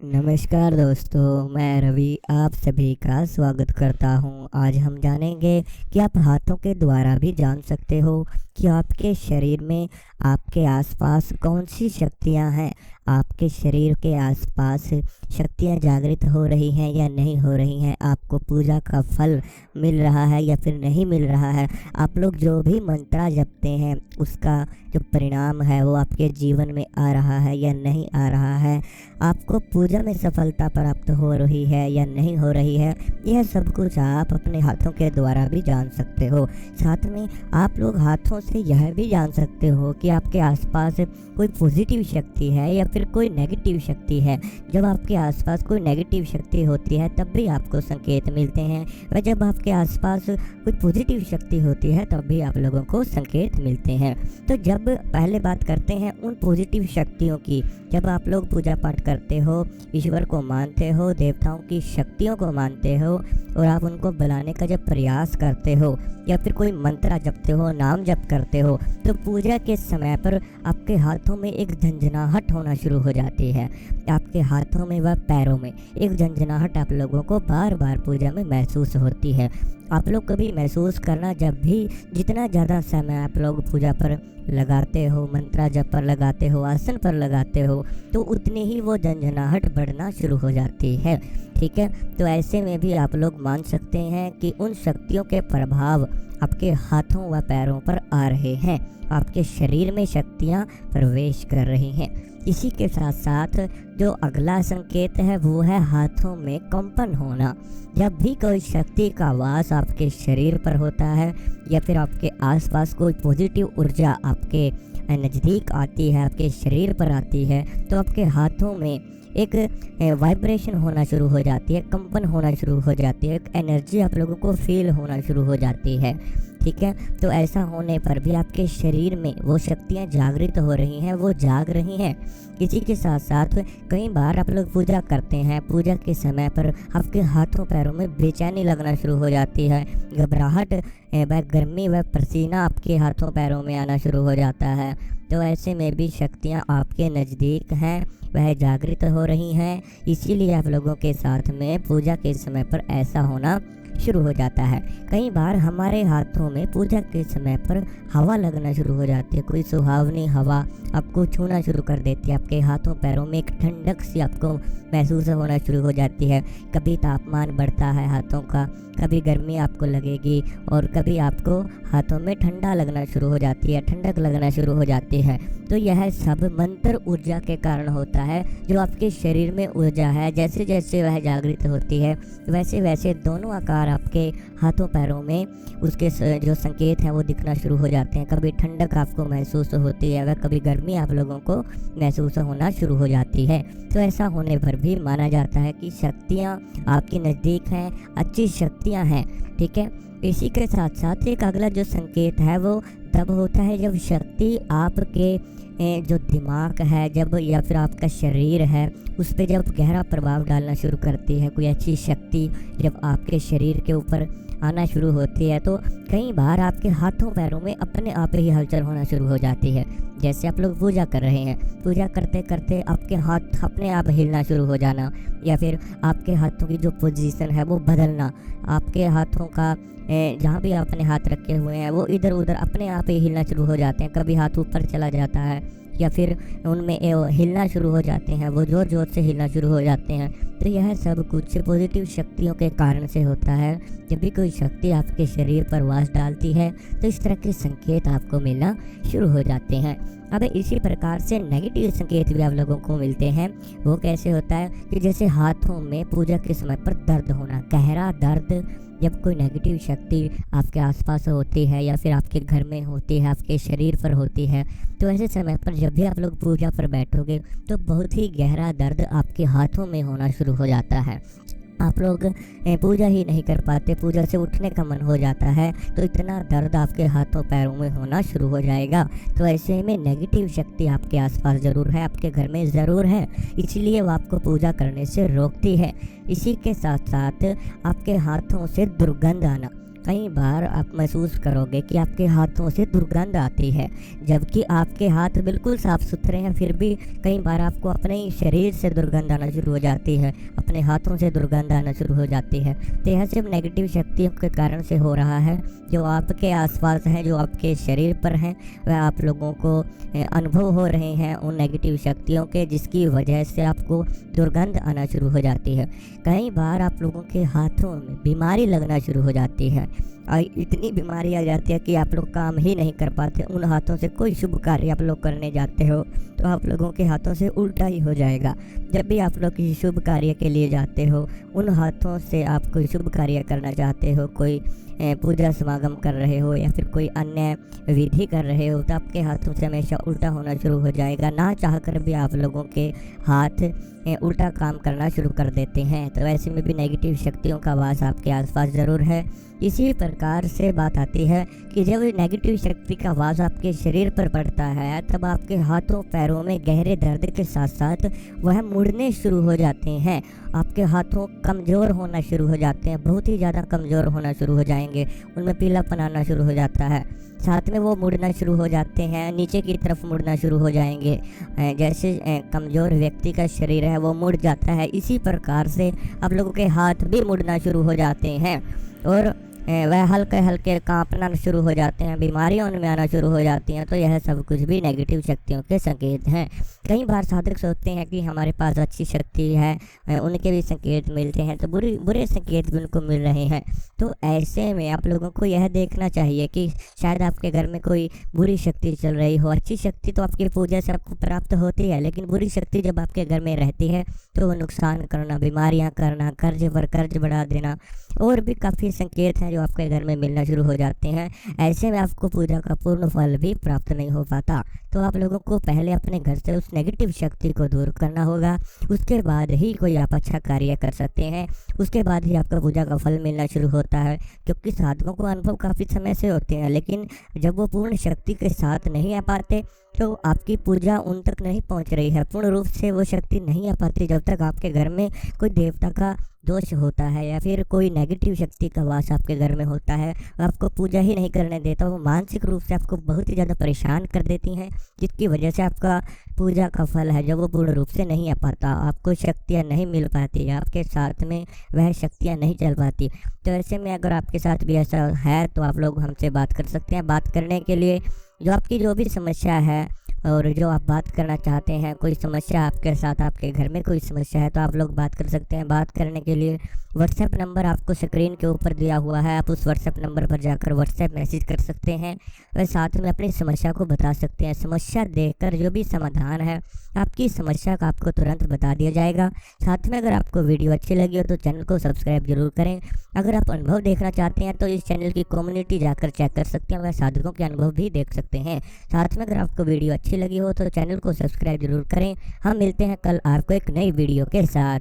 नमस्कार दोस्तों, मैं रवि आप सभी का स्वागत करता हूं। आज हम जानेंगे कि आप हाथों के द्वारा भी जान सकते हो कि आपके शरीर में आपके आसपास कौन सी शक्तियां हैं। आपके शरीर के आसपास शक्तियां जागृत हो रही हैं या नहीं हो रही हैं। आपको पूजा का फल मिल रहा है या फिर नहीं मिल रहा है। आप लोग जो भी मंत्रा जपते हैं उसका जो परिणाम है वो आपके जीवन में आ रहा है या नहीं आ रहा है। आपको पूजा में सफलता प्राप्त हो रही है या नहीं हो रही है। यह सब कुछ आप अपने हाथों के द्वारा भी जान सकते हो। साथ में आप लोग हाथों से यह भी जान सकते हो कि आपके आसपास कोई पॉजिटिव शक्ति है या फिर कोई नेगेटिव शक्ति है। जब आपके आसपास कोई नेगेटिव शक्ति होती है तब भी आपको संकेत मिलते हैं, और जब आपके आसपास कोई पॉजिटिव शक्ति होती है तब भी आप लोगों को संकेत मिलते हैं। तो जब पहले बात करते हैं उन पॉजिटिव शक्तियों की, जब आप लोग पूजा पाठ करते हो, ईश्वर को मानते हो, देवताओं की शक्तियों को मानते हो और आप उनको बुलाने का जब प्रयास करते हो या फिर कोई मंत्र जपते हो, नाम जप करते हो, तो पूजा के समय पर आपके हाथों में एक झंझनाहट होना शुरू हो जाती है। आपके हाथों में व पैरों में एक झंझनाहट आप लोगों को बार बार पूजा में महसूस होती है। आप लोग कभी महसूस करना, जब भी जितना ज़्यादा समय आप लोग पूजा पर लगाते हो, मंत्रा जप पर लगाते हो, आसन पर लगाते हो, तो उतनी ही वो झंझनाहट बढ़ना शुरू हो जाती है। ठीक है, तो ऐसे में भी आप लोग मान सकते हैं कि उन शक्तियों के प्रभाव आपके हाथों व पैरों पर आ रहे हैं। आपके शरीर में शक्तियाँ प्रवेश कर रही हैं। इसी के साथ साथ जो अगला संकेत है वो है हाथों में कंपन होना। जब भी कोई शक्ति का वास आपके शरीर पर होता है या फिर आपके आसपास कोई पॉजिटिव ऊर्जा आपके नज़दीक आती है, आपके शरीर पर आती है, तो आपके हाथों में एक वाइब्रेशन होना शुरू हो जाती है, कंपन होना शुरू हो जाती है, एक एनर्जी आप लोगों को फील होना शुरू हो जाती है। ठीक है, तो ऐसा होने पर भी आपके शरीर में वो शक्तियाँ जागृत हो रही हैं, वो जाग रही हैं। इसी के साथ साथ कई बार आप लोग पूजा करते हैं, पूजा के समय पर आपके हाथों पैरों में बेचैनी लगना शुरू हो जाती है, घबराहट व गर्मी व पसीना आपके हाथों पैरों में आना शुरू हो जाता है। तो ऐसे में भी शक्तियाँ आपके नज़दीक हैं, वह जागृत हो रही हैं। इसीलिए आप लोगों के साथ में पूजा के समय पर ऐसा होना शुरू हो जाता है। कई बार हमारे हाथों में पूजा के समय पर हवा लगना शुरू हो जाती है, कोई सुहावनी हवा आपको छूना शुरू कर देती है। आपके हाथों पैरों में एक ठंडक सी आपको महसूस होना शुरू हो जाती है। कभी तापमान बढ़ता है हाथों का, कभी गर्मी आपको लगेगी और कभी आपको हाथों में ठंडा लगना शुरू हो जाती है, ठंडक लगना शुरू हो जाती है। तो यह सब मंत्र ऊर्जा के कारण होता है। जो आपके शरीर में ऊर्जा है, जैसे जैसे वह जागृत होती है वैसे वैसे दोनों आकार आपके हाथों पैरों में उसके जो संकेत हैं वो दिखना शुरू हो जाते हैं। कभी ठंडक आपको महसूस होती है व कभी गर्मी आप लोगों को महसूस होना शुरू हो जाती है। तो ऐसा होने पर भी माना जाता है कि शक्तियाँ आपके नज़दीक हैं, अच्छी शक्तियाँ हैं। ठीक है, इसी के साथ साथ एक अगला जो संकेत है वो तब होता है जब शक्ति आपके जो दिमाग है जब या फिर आपका शरीर है उस पर जब गहरा प्रभाव डालना शुरू करती है। कोई अच्छी शक्ति जब आपके शरीर के ऊपर आना शुरू होती है तो कई बार आपके हाथों पैरों में अपने आप ही हलचल होना शुरू हो जाती है। जैसे आप लोग पूजा कर रहे हैं, पूजा करते करते आपके हाथ अपने आप हिलना शुरू हो जाना, या फिर आपके हाथों की जो पोजीशन है वो बदलना, आपके हाथों का जहाँ भी अपने हाथ रखे हुए हैं वो इधर उधर अपने आप ही हिलना शुरू हो जाते हैं। कभी हाथ ऊपर चला जाता है या फिर उनमें हिलना शुरू हो जाते हैं, वो ज़ोर ज़ोर से हिलना शुरू हो जाते हैं। तो यह सब कुछ पॉजिटिव शक्तियों के कारण से होता है। जब भी कोई शक्ति आपके शरीर पर वास डालती है तो इस तरह के संकेत आपको मिलना शुरू हो जाते हैं। अब इसी प्रकार से नेगेटिव संकेत भी आप लोगों को मिलते हैं। वो कैसे होता है कि जैसे हाथों में पूजा के समय पर दर्द होना, गहरा दर्द। जब कोई नेगेटिव शक्ति आपके आसपास होती है या फिर आपके घर में होती है, आपके शरीर पर होती है, तो ऐसे समय पर जब भी आप लोग पूजा पर बैठोगे तो बहुत ही गहरा दर्द आपके हाथों में होना शुरू हो जाता है। आप लोग पूजा ही नहीं कर पाते, पूजा से उठने का मन हो जाता है तो इतना दर्द आपके हाथों पैरों में होना शुरू हो जाएगा। तो ऐसे में नेगेटिव शक्ति आपके आसपास ज़रूर है, आपके घर में ज़रूर है, इसलिए वो आपको पूजा करने से रोकती है। इसी के साथ साथ आपके हाथों से दुर्गंध आना, कई बार आप महसूस करोगे कि आपके हाथों से दुर्गंध आती है, जबकि आपके हाथ बिल्कुल साफ सुथरे हैं, फिर भी कई बार आपको अपने ही शरीर से दुर्गंध आना शुरू हो जाती है, अपने हाथों से दुर्गंध आना शुरू हो जाती है। तो यह सिर्फ नेगेटिव शक्तियों के कारण से हो रहा है, जो आपके आसपास हैं, जो आपके शरीर पर हैं, वह आप लोगों को अनुभव हो रहे हैं उन नेगेटिव शक्तियों के, जिसकी वजह से आपको दुर्गंध आना शुरू हो जाती है। कई बार आप लोगों के हाथों में बीमारी लगना शुरू हो जाती है और इतनी बीमारी आ जाती है कि आप लोग काम ही नहीं कर पाते। उन हाथों से कोई शुभ कार्य आप लोग करने जाते हो तो आप लोगों के हाथों से उल्टा ही हो जाएगा। जब भी आप लोग किसी शुभ कार्य के लिए जाते हो, उन हाथों से आप कोई शुभ कार्य करना चाहते हो, कोई पूजा समागम कर रहे हो या फिर कोई अन्य विधि कर रहे हो, तो आपके हाथों से हमेशा उल्टा होना शुरू हो जाएगा। ना चाह कर भी आप लोगों के हाथ उल्टा काम करना शुरू कर देते हैं। तो ऐसे में भी नेगेटिव शक्तियों का वास आपके आसपास ज़रूर है। इसी प्रकार से बात आती है कि जब नेगेटिव शक्ति का वास आपके शरीर पर पड़ता है, तब आपके हाथों पैरों में गहरे दर्द के साथ साथ वह मुड़ने शुरू हो जाते हैं। आपके हाथों कमज़ोर होना शुरू हो जाते हैं, बहुत ही ज़्यादा कमज़ोर होना शुरू हो जाएंगे, उनमें पीलापन आना शुरू हो जाता है, साथ में वो मुड़ना शुरू हो जाते हैं, नीचे की तरफ मुड़ना शुरू हो जाएंगे। जैसे कमज़ोर व्यक्ति का शरीर है वो मुड़ जाता है, इसी प्रकार से आप लोगों के हाथ भी मुड़ना शुरू हो जाते हैं और वह हल्के हल्के कांपना शुरू हो जाते हैं, बीमारियां उनमें आना शुरू हो जाती हैं। तो यह सब कुछ भी नेगेटिव शक्तियों के संकेत हैं। कई बार साधक सोचते हैं कि हमारे पास अच्छी शक्ति है, उनके भी संकेत मिलते हैं, तो बुरे संकेत भी उनको मिल रहे हैं। तो ऐसे में आप लोगों को यह देखना चाहिए कि शायद आपके घर में कोई बुरी शक्ति चल रही हो। अच्छी शक्ति तो आपकी पूजा से आपको प्राप्त होती है, लेकिन बुरी शक्ति जब आपके घर में रहती है तो वो नुकसान करना, बीमारियां करना, कर्ज पर कर्ज बढ़ा देना और भी काफ़ी संकेत हैं जो आपके घर में मिलना शुरू हो जाते हैं। ऐसे में आपको पूजा का पूर्ण फल भी प्राप्त नहीं हो पाता। तो आप लोगों को पहले अपने घर से उस नेगेटिव शक्ति को दूर करना होगा, उसके बाद ही कोई आप अच्छा कार्य कर सकते हैं, उसके बाद ही आपका पूजा का फल मिलना शुरू होता है। क्योंकि साधकों को अनुभव काफ़ी समय से होते हैं, लेकिन जब वो पूर्ण शक्ति के साथ नहीं आ पाते तो आपकी पूजा उन तक नहीं पहुंच रही है, पूर्ण रूप से वो शक्ति नहीं आ पाती। जब तक आपके घर में कोई देवता का दोष होता है या फिर कोई नेगेटिव शक्ति का वास आपके घर में होता है, आपको पूजा ही नहीं करने देता, वो मानसिक रूप से आपको बहुत ही ज़्यादा परेशान कर देती हैं, जिसकी वजह से आपका पूजा का फल है जो वो पूर्ण रूप से नहीं आ पाता, आपको शक्तियाँ नहीं मिल पाती, आपके साथ में वह शक्तियाँ नहीं चल पाती। तो ऐसे में अगर आपके साथ भी ऐसा है तो आप लोग हमसे बात कर सकते हैं। बात करने के लिए जो भी समस्या है और जो आप बात करना चाहते हैं, कोई समस्या आपके साथ, आपके घर में कोई समस्या है, तो आप लोग बात कर सकते हैं। बात करने के लिए व्हाट्सएप नंबर आपको स्क्रीन के ऊपर दिया हुआ है, आप उस व्हाट्सएप नंबर पर जाकर व्हाट्सएप मैसेज कर सकते हैं और साथ में अपनी समस्या को बता सकते हैं। समस्या देखकर जो भी समाधान है आपकी समस्या का आपको तुरंत बता दिया जाएगा। साथ में अगर आपको वीडियो अच्छी लगी हो तो चैनल को सब्सक्राइब जरूर करें। अगर आप अनुभव देखना चाहते हैं तो इस चैनल की कम्युनिटी जाकर चेक कर सकते हैं, वह साधकों के अनुभव भी देख सकते हैं। साथ में अगर आपको वीडियो अच्छी लगी हो तो चैनल को सब्सक्राइब जरूर करें। हम मिलते हैं कल आपको एक नई वीडियो के साथ।